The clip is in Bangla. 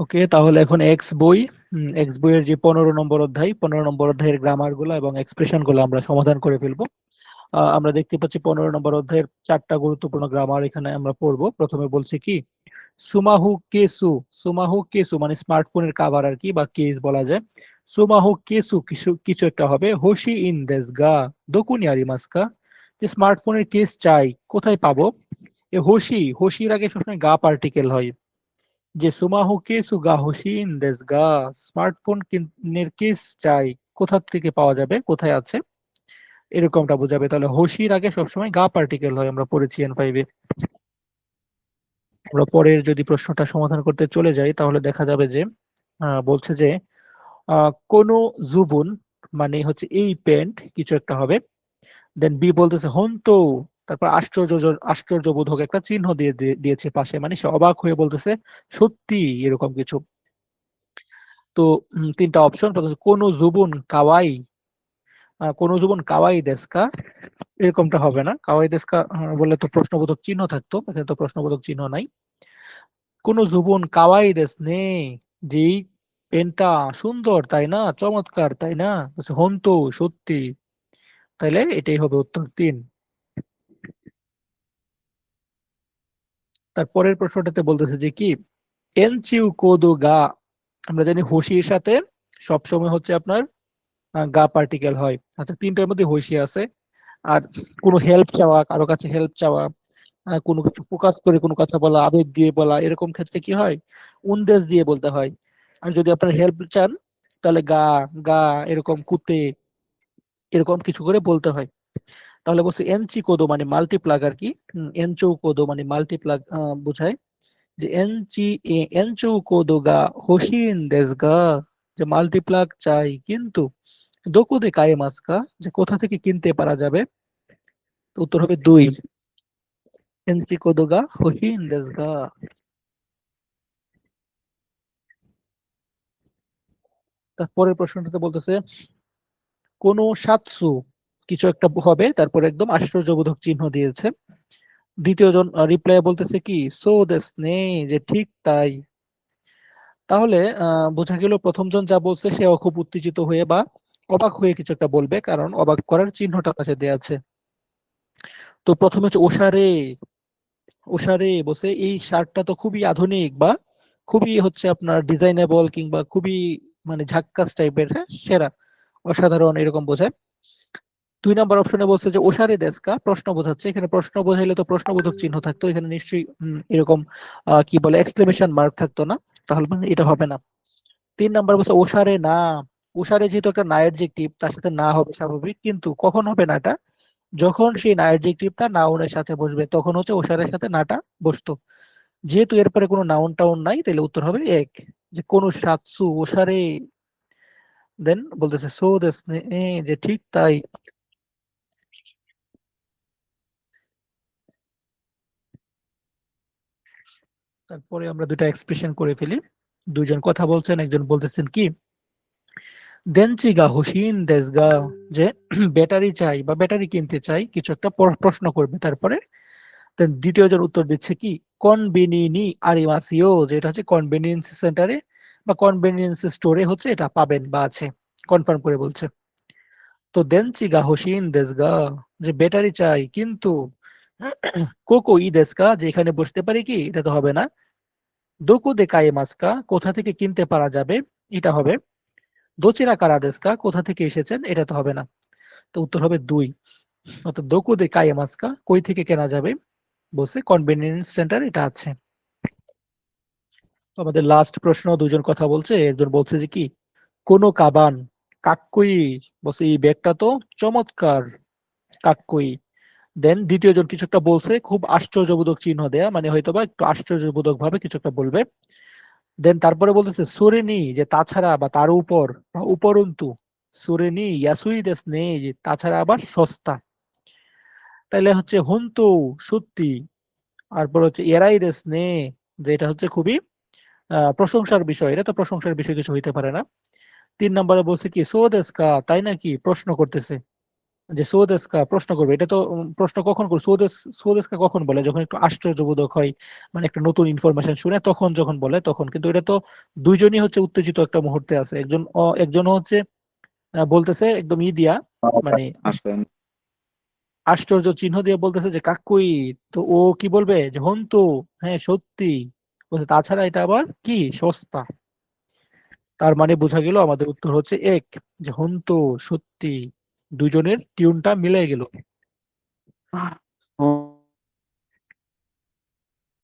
ওকে, তাহলে এখন এক্স বইয়ের যে 15 নম্বর অধ্যায়, 15 নম্বর অধ্যায়ের গ্রামার গুলো এবং এক্সপ্রেশন গুলো আমরা সমাধান করে ফেলবো। আমরা দেখতে পাচ্ছি 15 নম্বর অধ্যায়ের 4টা গুরুত্বপূর্ণ গ্রামার এখানে আমরা পড়বো। প্রথমে বলছি কি, সুমাহু কেসু। সুমাহু কেসু মানে স্মার্টফোনের কাভার আর কি, বা কেস বলা যায়। সুমাহু কেসু কিছু কিছু একটা হবে। হোশি ইন দেস গা দোকুনি আরিমাস্কা, যে স্মার্টফোনের কেস চাই, কোথায় পাবো। এ হোশি, হোশির আগে সবসময় গা পার্টিকেল হয়। যে সুমাহু কেসু গা হোশি ইন দেস গা, স্মার্টফোন কিনের কেস চাই, কোথা থেকে পাওয়া যাবে, কোথায় আছে, এরকমটা বোঝাবে। তাহলে হোশির আগে সবসময় গা পার্টিকেল হয়, আমরা পড়েছি N5-এ। আমরা পরের যদি প্রশ্নটা সমাধান করতে চলে যাই, তাহলে দেখা যাবে যে বলছে যে কোন জুবুন মানে হচ্ছে এই প্যান্ট কিছু একটা হবে। দেন বি বলতেছে হন্ত, তারপর আশ্চর্যবোধক একটা চিহ্ন দিয়েছে পাশে, মানে সে অবাক হয়ে বলতেছে সত্যি, এরকম কিছু। তো তিনটা অপশন, প্রথম কোন জুবুন কাওয়াই, কোন জুবুন কাওয়াই দেস্কা, এরকমটা হবে না। কাওয়াই দেস্কা বললে তো প্রশ্নবোধক চিহ্ন থাকতো, এখানে তো প্রশ্নবোধক চিহ্ন নাই। কোন জুবন কাওয়াই দেস নে, যেই পেনটা সুন্দর তাই না, চমৎকার তাই না, বলছে, হন্তু সত্যি। তাইলে এটাই হবে উত্তর 3। তারপরের প্রশ্নটাতে বলতেছে যে কি, এনচিউ কোদো গা। আমরা জানি হোশির সাথে সবসময় হচ্ছে আপনার গা পার্টিকেল হয়। আচ্ছা, তিনটার মধ্যে হোশি আছে। আর কোনো হেল্প চাওয়া, কারো কাছে হেল্প চাওয়া, কোনো কিছু ফোকাস করে কোনো কথা বলা, আবেগ দিয়ে বলা, এরকম ক্ষেত্রে কি হয়, উনদেশ দিয়ে বলতে হয়। আর যদি আপনার হেল্প চান, তাহলে গা, গা, এরকম কুতে, এরকম কিছু করে বলতে হয়। তাহলে বলছে এনচি কোদো মানে মাল্টিপ্লাগ আর কি। এনচৌ কোদো মানে মাল্টিপ্লাগ বোঝায়। যে এনচৌ কোদো গা হোশিন দেস গা, যে মাল্টিপ্লাগ চাই কিন্তু দোকুদে কায়ে মাস্কা, যে কোথা থেকে কিনতে পারা যাবে। তো উত্তর হবে 2, এনচি কোদো গা হোশিন দেস গা। তারপরের প্রশ্নটাতে বলতেছে কোন সাতসু কিছু একটা হবে, তারপর একদম আশ্চর্যবোধক চিহ্ন দিয়েছে। দ্বিতীয় জন রিপ্লাই বলতেছে কি, সো দেস নে, যে ঠিক তাই। তাহলে বোঝা গেল প্রথম জন যা বলছে সে খুব উত্তেজিত হয়ে বা অবাক হয়ে কিছু একটা বলবে, কারণ অবাক করার চিহ্নটা পাশে দেয়া আছে। তো প্রথমে হচ্ছে ওশারে। ওশারে বলছে এই শার্টটা তো খুবই আধুনিক, বা খুবই হচ্ছে আপনার ডিজাইনেবল, কিংবা খুবই মানে ঝাক্কাস টাইপের, হ্যাঁ সেরা, অসাধারণ, এরকম বোঝায়। 2 নম্বর অপশনে বলছে যে ওশারে দেস্কা, প্রশ্ন বোঝাচ্ছে। এখানে প্রশ্ন বোঝাইলে তো প্রশ্নবোধক চিহ্ন থাকতো, এখানে নিশ্চয়ই এরকম কি বলে এক্সক্লেমেশন মার্ক থাকতো না, তাহলে মানে এটা হবে না। 3 নম্বর বলছে ওশারে না। ওশারে যেহেতু একটা না অ্যাডজেক্টিভ, তার সাথে না হবে স্বাভাবিক, কিন্তু কখন হবে নাটা, যখন সেই না অ্যাডজেক্টিভটা নাউনের সাথে বসবে, তখন হচ্ছে ওশারের সাথে নাটা বসতো। যেহেতু এরপরে কোনো নাউন টাউন নাই, তাহলে উত্তর হবে 1, যে কোন সাতসু ওশারে। দেন বলতেছে সো দেস, যে ঠিক তাই। তারপরে আমরা দুটা এক্সপ্রেশন করে ফেলি। দুজন কথা বলছেন, একজন বলতেছেন কি, দেনচিগা হুসিন দেসগা, যে ব্যাটারি চাই বা ব্যাটারি কিনতে চাই, কিছু একটা প্রশ্ন করবে। তারপরে দেন দ্বিতীয় জন উত্তর দিচ্ছে কি, কনভেনিনি আরিমাসিও, যেটা হচ্ছে কনভেনিয়েন্স সেন্টারে বা কনভেনিয়েন্স স্টোরে হচ্ছে এটা পাবেন বা আছে, কনফার্ম করে বলছে। তো দেনচিগা হুসিন দেসগা, যে ব্যাটারি চাই কিন্তু কোকো ই দেসকা, যে এখানে বসতে পারি কি, এটা তো হবে না। দোকো দে কায়ে মাস্কা, কোথা থেকে কিনতে পারা যাবে, এটা হবে। দোচেরা কারা দেস্কা, কোথা থেকে এসেছেন, এটা তো হবে না। তো উত্তর হবে 2, অর্থাৎ দোকো দে কায়ে মাস্কা, কই থেকে কেনা যাবে, বলছে কনভেনিয়েন্স সেন্টার এটা আছে। তো আমাদের লাস্ট প্রশ্ন, দুজন কথা বলছে, একজন বলছে যে কি, কোনো কাবান কাক্কই, বলছে এই ব্যাগটা তো চমৎকার, কাক্কই। দেন দ্বিতীয় জন কিছু একটা বলছে, খুব আশ্চর্যবোধক চিহ্ন দেয়া, মানে হয়তোবা একটু আশ্চর্যবোধক ভাবে কিছু একটা বলবে। দেন তারপরে বলতেছে সুরেনি, যে তাছাড়া বা তার উপর বা উপরন্তু। সুরেনি ইয়াসুই দেস নেই, যে তাছাড়া আবার সস্তা। তাইলে হচ্ছে হন্তু সত্যি, তারপর হচ্ছে এরাই দেস নে, যে এটা হচ্ছে খুবই প্রশংসার বিষয়, এটা তো প্রশংসার বিষয় কিছু হইতে পারে না। 3 নম্বরে বলছে কি সো দেস কা, তাই নাকি, প্রশ্ন করতেছে। যে সোদেস্কা প্রশ্ন করবে, এটা তো প্রশ্ন কখন করবে, সোদেস্কা কখন বলে, যখন একটু আশ্চর্যবোধক হয়, মানে একটা নতুন ইনফরমেশন শুনে তখন যখন বলে তখন। কিন্তু এটা তো দুইজনই হচ্ছে উত্তেজিত একটা মুহূর্তে আছে, একজন হচ্ছে বলতেছে একদম দিয়া, মানে আসেন। আশ্চর্য চিহ্ন দিয়ে বলতেছে যে কাকুই। তো ও কি বলবে, যে হন্তু, হ্যাঁ সত্যি বলছে, তাছাড়া এটা আবার কি সস্তা। তার মানে বোঝা গেল আমাদের উত্তর হচ্ছে এক, যে হন্তু সত্যি। দুইজনের টিউনটা মিলে গেল।